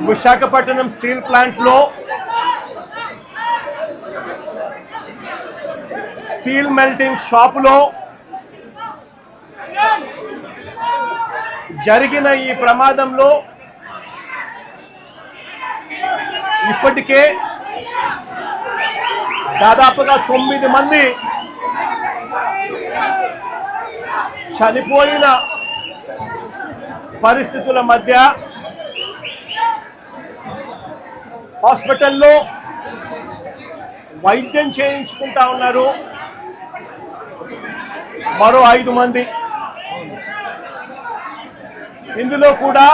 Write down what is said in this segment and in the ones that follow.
Visakhapatnam steel ప్లాంట్లో steel melting షాపులో జరిగిన ఈ ప్రమాదంలో ఇప్పటికే దాదాపుగా 9 మంది చనిపోయిన పరిస్థితుల మధ్య హాస్పిటల్లో వైద్యం చేయించుకుంటా ఉన్నారు మరో 5 మంది. ఇందులో కూడా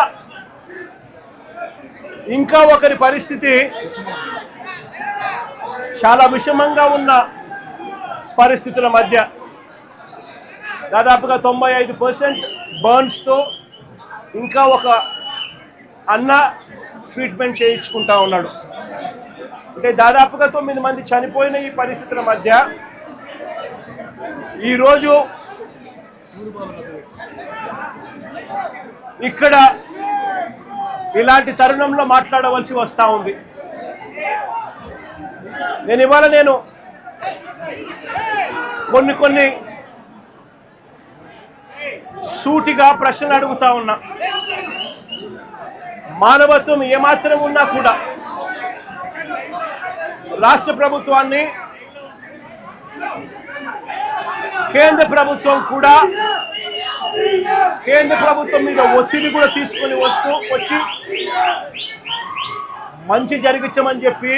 ఇంకా ఒకరి పరిస్థితి చాలా విషమంగా ఉన్న పరిస్థితుల మధ్య దాదాపుగా 95% బర్న్స్తో ఇంకా ఒక అన్న ట్రీట్మెంట్ చేయించుకుంటా ఉన్నాడు. అంటే దాదాపుగా 9 మంది చనిపోయిన ఈ పరిస్థితుల మధ్య ఈరోజు ఇక్కడ ఇలాంటి తరుణంలో మాట్లాడవలసి వస్తూ ఉంది. ఇవాళ కొన్ని సూటిగా ప్రశ్నలు అడుగుతా ఉన్నా. మానవత్వం ఏమాత్రం ఉన్నా కూడా రాష్ట్ర ప్రభుత్వాన్ని, కేంద్ర ప్రభుత్వం కూడా కేంద్ర ప్రభుత్వం మీద ఒత్తిడి కూడా తీసుకొని వచ్చి మంచి జరిగించమని చెప్పి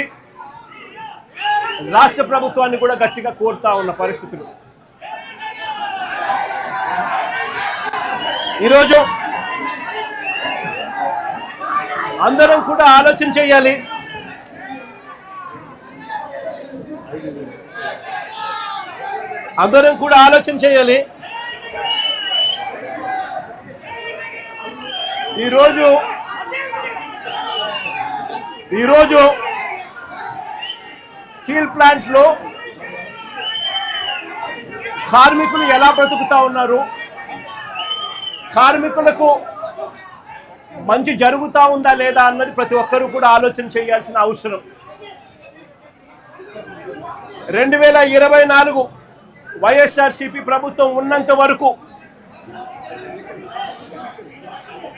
రాష్ట్ర ప్రభుత్వాన్ని కూడా గట్టిగా కోరుతా ఉన్న పరిస్థితులు. ఈరోజు అందరం కూడా ఆలోచన చేయాలి. ఈరోజు స్టీల్ ప్లాంట్లో కార్మికులు ఎలా బ్రతుకుతా ఉన్నారు, కార్మికులకు మంచి జరుగుతా ఉందా లేదా అన్నది ప్రతి ఒక్కరూ కూడా ఆలోచన చేయాల్సిన అవసరం. 2024 వైఎస్ఆర్సీపీ ప్రభుత్వం ఉన్నంత వరకు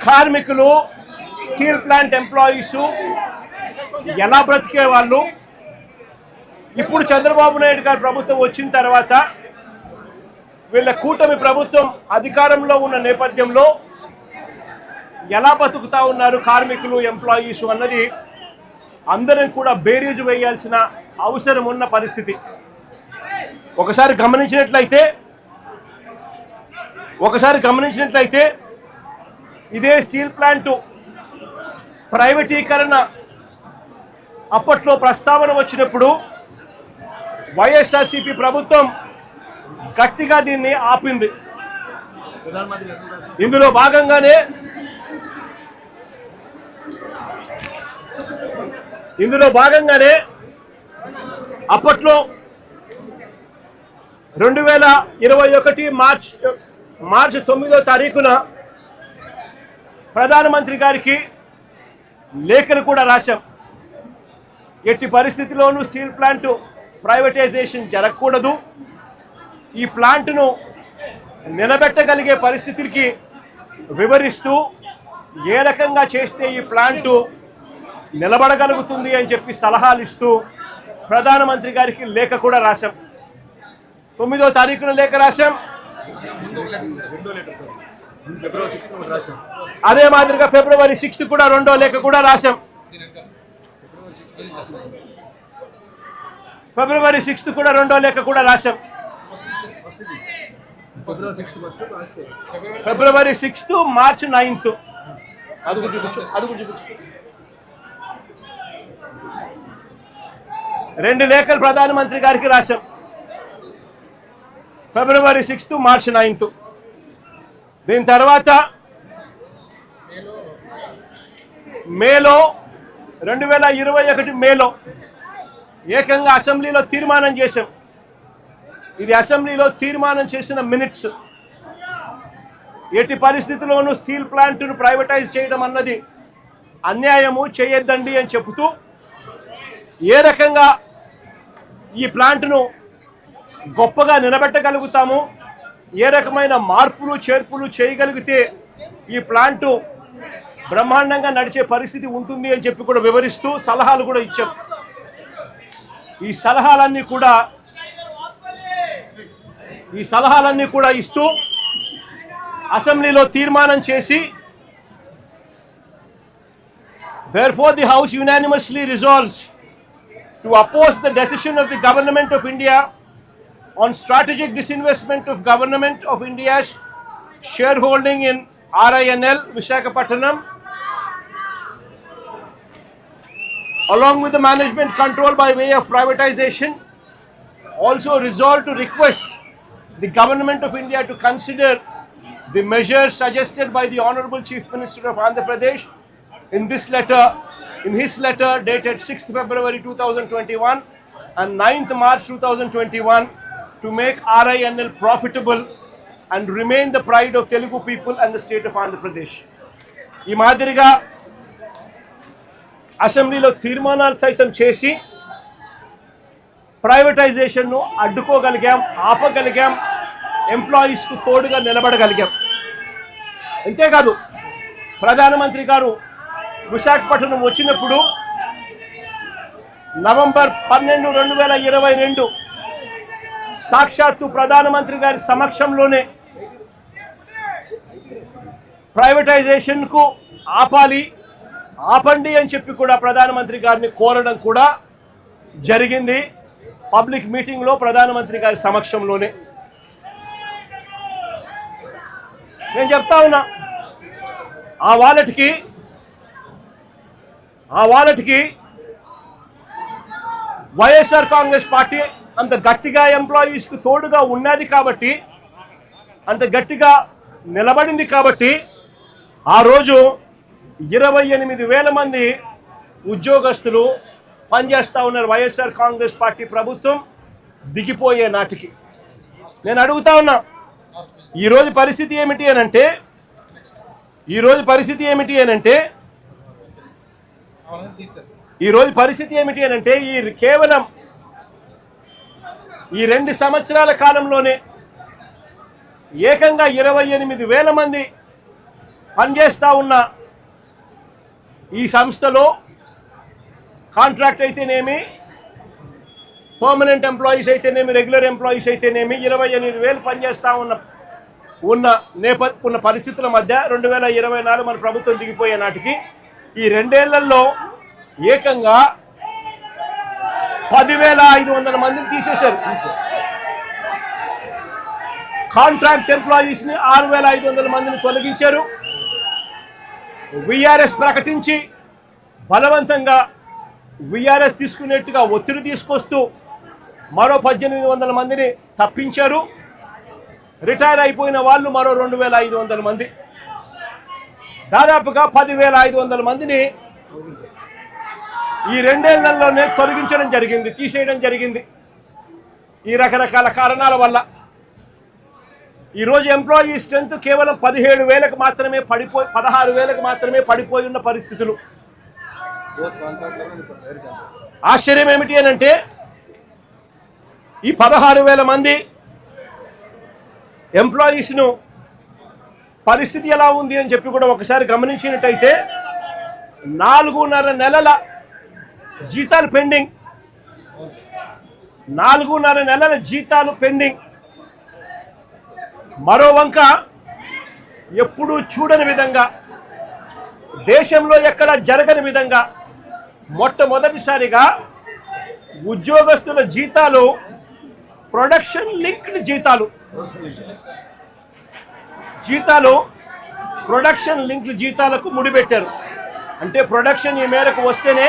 కార్మికులు, స్టీల్ ప్లాంట్ ఎంప్లాయీస్ ఎలా బ్రతికే వాళ్ళు, ఇప్పుడు చంద్రబాబు నాయుడు గారి ప్రభుత్వం వచ్చిన తర్వాత వీళ్ళ కూటమి ప్రభుత్వం అధికారంలో ఉన్న నేపథ్యంలో ఎలా బతుకుతా ఉన్నారు కార్మికులు, ఎంప్లాయీస్ అన్నది అందరం కూడా బేరీజు వేయాల్సిన అవసరం ఉన్న పరిస్థితి. ఒకసారి గమనించినట్లయితే ఇదే స్టీల్ ప్లాంటు ప్రైవేటీకరణ అప్పట్లో ప్రస్తావన వచ్చినప్పుడు వైఎస్ఆర్సీపీ ప్రభుత్వం గట్టిగా దీన్ని ఆపింది. ఇందులో భాగంగానే అప్పట్లో 2021 మార్చి 9వ తారీఖున ప్రధానమంత్రి గారికి లేఖను కూడా రాశాం. ఎట్టి పరిస్థితిలోనూ స్టీల్ ప్లాంట్ ప్రైవేటైజేషన్ జరగకూడదు, ఈ ప్లాంట్ను నిలబెట్టగలిగే పరిస్థితికి వివరిస్తూ ఏ రకంగా చేస్తే ఈ ప్లాంటు నిలబడగలుగుతుంది అని చెప్పి సలహాలు ఇస్తూ ప్రధానమంత్రి గారికి లేఖ కూడా రాశాం. 9వ తారీఖున లేఖ రాశాం. అదే మాదిరిగా ఫిబ్రవరి 6 కూడా రెండో లేఖ కూడా రాశాం. ఫిబ్రవరి 6 కూడా రెండో లేఖ కూడా రాశాం. ఫిబ్రవరి 6, మార్చి 9 అది చూపించు. 2 లేఖలు ప్రధానమంత్రి గారికి రాశాం. ఫిబ్రవరి 6, మార్చి 9. దీని తర్వాత మేలో 2021 మేలో ఏకంగా అసెంబ్లీలో తీర్మానం చేశాం. ఇది అసెంబ్లీలో తీర్మానం చేసిన మినిట్స్. ఎట్టి పరిస్థితుల్లోనూ స్టీల్ ప్లాంట్ను ప్రైవేటైజ్ చేయడం అన్నది అన్యాయము, చేయొద్దండి అని చెబుతూ ఏ రకంగా ఈ ప్లాంట్ను గొప్పగా నిలబెట్టగలుగుతాము, ఏ రకమైన మార్పులు చేర్పులు చేయగలిగితే ఈ ప్లాంటు బ్రహ్మాండంగా నడిచే పరిస్థితి ఉంటుంది అని చెప్పి కూడా వివరిస్తూ సలహాలు కూడా ఇచ్చాం. ఈ సలహాలన్నీ కూడా ఇస్తూ అసెంబ్లీలో తీర్మానం చేసి therefore the house unanimously resolves to oppose the decision of the government of India on strategic disinvestment of government of India's shareholding in RINL Visakhapatnam along with the management control by way of privatization. Also resolve to request the government of India to consider the measures suggested by the Honorable Chief Minister of Andhra Pradesh in his letter dated 6th February 2021 and 9th March 2021 to make RINL profitable and remain the pride of Telugu people and the state of Andhra Pradesh. ఈ మాదిరిగా అసెంబ్లీలో తీర్మానాలు సైతం చేసి ప్రైవేటైజేషన్ను అడ్డుకోగలిగాం, ఆపగలిగాం, ఎంప్లాయీస్కు తోడుగా నిలబడగలిగాం. అంతేకాదు ప్రధానమంత్రి గారు విశాఖపట్నం వచ్చినప్పుడు నవంబర్ 12, 2022 సాక్షాత్తు ప్రధానమంత్రి గారి సమక్షంలోనే ప్రైవేటైజేషన్కు ఆపండి అని చెప్పి కూడా ప్రధానమంత్రి గారిని కోరడం కూడా జరిగింది. పబ్లిక్ మీటింగ్లో ప్రధానమంత్రి గారి సమక్షంలోనే. నేను చెప్తా ఉన్నా, ఆ వాలెట్కి వైఎస్ఆర్ కాంగ్రెస్ పార్టీ అంత గట్టిగా ఎంప్లాయీస్కి తోడుగా ఉన్నది కాబట్టి, అంత గట్టిగా నిలబడింది కాబట్టి ఆ రోజు 28,000 మంది ఉద్యోగస్తులు పనిచేస్తూ ఉన్నారు వైఎస్ఆర్ కాంగ్రెస్ పార్టీ ప్రభుత్వం దిగిపోయే నాటికి. నేను అడుగుతా ఉన్నా, ఈరోజు పరిస్థితి ఏమిటి అనంటే కేవలం ఈ 2 సంవత్సరాల కాలంలోనే ఏకంగా 28,000 మంది పనిచేస్తూ ఉన్న ఈ సంస్థలో కాంట్రాక్ట్ అయితేనేమి, పర్మనెంట్ ఎంప్లాయీస్ అయితేనేమి, రెగ్యులర్ ఎంప్లాయీస్ అయితేనేమి 28,000 పనిచేస్తూ ఉన్న పరిస్థితుల మధ్య 2024 మన ప్రభుత్వం దిగిపోయే నాటికి ఈ 2 ఏళ్లలో ఏకంగా 10,500 మందిని తీసేశారు. కాంట్రాక్ట్ ఎంప్లాయీస్ని 6,500 మందిని తొలగించారు. విఆర్ఎస్ ప్రకటించి బలవంతంగా విఆర్ఎస్ తీసుకునేట్టుగా ఒత్తిడి తీసుకొస్తూ మరో 1,800 మందిని తప్పించారు. రిటైర్ అయిపోయిన వాళ్ళు మరో 2,500 మంది, దాదాపుగా 10,500 మందిని ఈ 2 ఏళ్లలోనే తొలగించడం జరిగింది, తీసేయడం జరిగింది. ఈ రకరకాల కారణాల వల్ల ఈరోజు ఎంప్లాయీ స్ట్రెంత్ కేవలం 17,000కు మాత్రమే 16,000కు మాత్రమే పడిపోయి ఉన్న పరిస్థితులు. ఆశ్చర్యం ఏమిటి అనంటే ఈ 16,000 మంది ఎంప్లాయీస్ను పరిస్థితి ఎలా ఉంది అని చెప్పి కూడా ఒకసారి గమనించినట్టయితే 4.5 నెలల జీతాలు పెండింగ్, 4.5 నెలల జీతాలు పెండింగ్. మరో వంక ఎప్పుడూ చూడని విధంగా, దేశంలో ఎక్కడ జరగని విధంగా మొట్టమొదటిసారిగా ఉద్యోగస్తుల జీతాలు ప్రొడక్షన్ లింక్డ్ ప్రొడక్షన్ లింక్డ్ జీతాలకు ముడిపెట్టారు. అంటే ప్రొడక్షన్ ఈ మేరకు వస్తేనే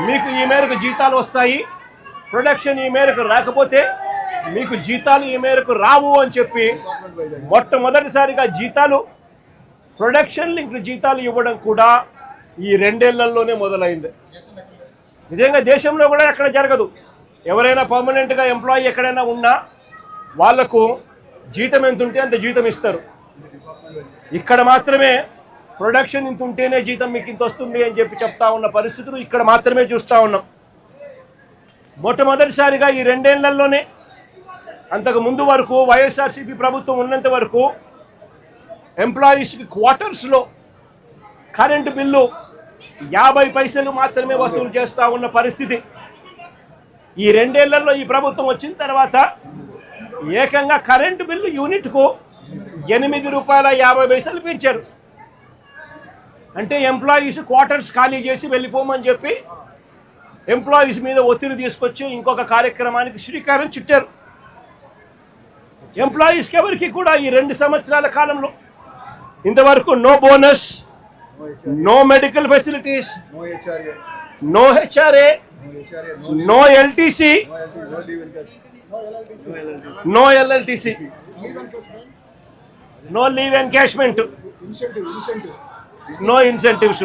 మీకు ఈ మేరకు జీతాలు వస్తాయి, ప్రొడక్షన్ ఈ మేరకు రాకపోతే మీకు జీతాలు ఈ మేరకు రావు అని చెప్పి మొట్టమొదటిసారిగా ప్రొడక్షన్ లింక్డ్ జీతాలు ఇవ్వడం కూడా ఈ 2 ఏళ్లలోనే మొదలైంది. నిజంగా దేశంలో కూడా ఎక్కడ జరగదు. ఎవరైనా పర్మనెంట్గా ఎంప్లాయీ ఎక్కడైనా ఉన్నా వాళ్లకు జీతం ఎంత ఉంటే అంత జీతం ఇస్తారు. ఇక్కడ మాత్రమే ప్రొడక్షన్ ఇంత ఉంటేనే జీతం మీకు ఇంత వస్తుంది అని చెప్పి చెప్తా ఉన్న పరిస్థితులు ఇక్కడ మాత్రమే చూస్తూ ఉన్నాం. మొట్టమొదటిసారిగా ఈ 2 ఏళ్లలోనే, అంతకు ముందు వరకు వైఎస్ఆర్సీపీ ప్రభుత్వం ఉన్నంత వరకు ఎంప్లాయీస్కి క్వార్టర్స్లో కరెంటు బిల్లు 50 పైసలు మాత్రమే వసూలు చేస్తూ ఉన్న పరిస్థితి. ఈ 2 ఏళ్లలో ఈ ప్రభుత్వం వచ్చిన తర్వాత ఏకంగా కరెంటు బిల్లు యూనిట్కు ₹8.50 పెంచారు. అంటే ఎంప్లాయీస్ క్వార్టర్స్ ఖాళీ చేసి వెళ్ళిపోమని చెప్పి ఎంప్లాయీస్ మీద ఒత్తిడి తీసుకొచ్చి ఇంకొక కార్యక్రమానికి శ్రీకారం చుట్టారు. ఎంప్లాయీస్కి ఎవరికి కూడా ఈ 2 సంవత్సరాల కాలంలో ఇంతవరకు no bonus, no medical facilities, no HRA, no LTC, no LLTC, no leave encashment, no incentives.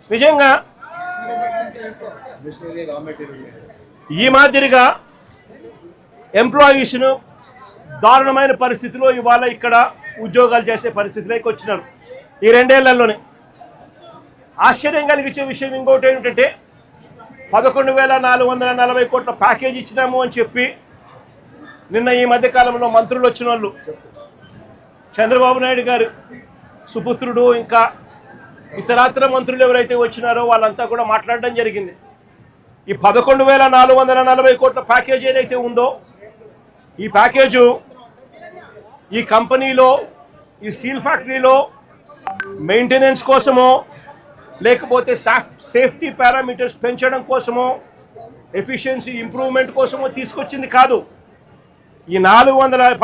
నిజంగా ఈ మాదిరిగా ఎంప్లాయీస్ను దారుణమైన పరిస్థితిలో ఇవాళ ఇక్కడ ఉద్యోగాలు చేసే పరిస్థితిలోకి వచ్చినారు ఈ 2 ఏళ్లలోనే. ఆశ్చర్యం కలిగించే విషయం ఇంకోటి ఏమిటంటే 11,440 కోట్ల ప్యాకేజ్ ఇచ్చినాము అని చెప్పి నిన్న ఈ మధ్యకాలంలో మంత్రులు వచ్చిన వాళ్ళు, చంద్రబాబు నాయుడు గారు సుపుత్రుడు ఇంకా ఇతరాతర మంత్రులు ఎవరైతే వచ్చినారో వాళ్ళంతా కూడా మాట్లాడడం జరిగింది. ఈ 11,440 కోట్ల ప్యాకేజ్ ఏదైతే ఉందో ఈ ప్యాకేజు ఈ కంపెనీలో, ఈ స్టీల్ ఫ్యాక్టరీలో మెయింటెనెన్స్ కోసమో లేకపోతే సేఫ్టీ పారామీటర్స్ పెంచడం కోసమో, ఎఫిషియన్సీ ఇంప్రూవ్మెంట్ కోసమో తీసుకొచ్చింది కాదు. ఈ 411